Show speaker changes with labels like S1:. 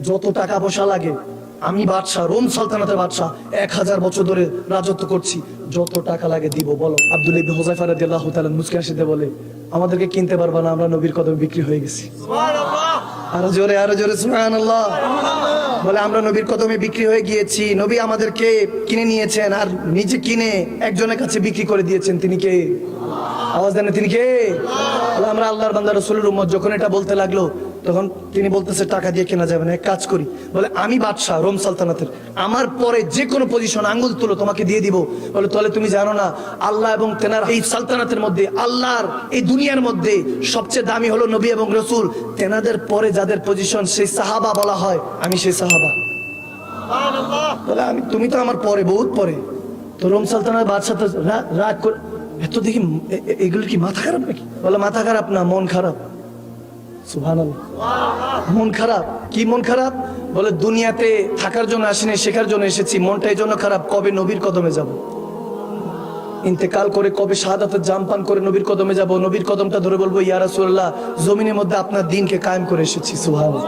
S1: যত টাকা পয়সা লাগে, আমি বাদশাহ, রোম সালতানাতের বাদশাহ, 1000 বছর ধরে রাজত্ব করছি, যত টাকা লাগে দিব। বলো। আব্দুল্লাহ ইবনে হুযায়ফা রাদিয়াল্লাহু তাআলা মুস্কি হাসিতে বলে, আমাদেরকে কিনতে পারবা না, আমরা নবীর কদমে বিক্রি হয়ে গেছি। আরো জোরে সুবহানাল্লাহ। বলে আমরা নবীর কদমে বিক্রি হয়ে গিয়েছি, নবী আমাদেরকে কিনে নিয়েছেন, আর নিজে কিনে একজনের কাছে বিক্রি করে দিয়েছেন। তিনি কে? আওয়াজ দেন, তিনি কে? আমরা আল্লাহর বান্দা রাসূলের উম্মত। যখন এটা বলতে লাগলো, তখন তিনি বলতেছে টাকা দিয়ে কেনা যাবে না, এক কাজ করি। বলে আমি বাদশাহ রোম সালতানাতের, আমার পরে যে কোনো পজিশন আঙ্গুল তুলো তোমাকে দিয়ে দিব। বলে তাহলে তুমি জানো না আল্লাহ এবং তেনার এই সালতানাতের মধ্যে, আল্লাহর এই দুনিয়ার মধ্যে সবচেয়ে দামি হলো নবী এবং রসুল, তেনাদের পরে যাদের পজিশন সেই সাহাবা বলা হয়, আমি সেই সাহাবা। বলে আমি, তুমি তো আমার পরে, বহুত পরে। তো রোম সালতানাত বাদশাহ তো রাগ করে, এত দেখি এগুলো কি মাথা খারাপ নাকি? বলে মাথা খারাপ না, মন খারাপ। সুবহানাল্লাহ। মন খারাপ? কি মন খারাপ? বলে দুনিয়াতে থাকার জন্য আসিনি, শেখার জন্য এসেছি, মনটা এই জন্য খারাপ, কবে নবীর কদমে যাব, ইন্তেকাল করে কবে শাহাদাতের জাম পান করে নবীর কদমে যাব, নবীর কদমটা ধরে বলবো ইয়া রাসূলুল্লাহ, জমিনের মধ্যে আপনার দ্বীনকে কায়েম করে এসেছি। সুবহানাল্লাহ।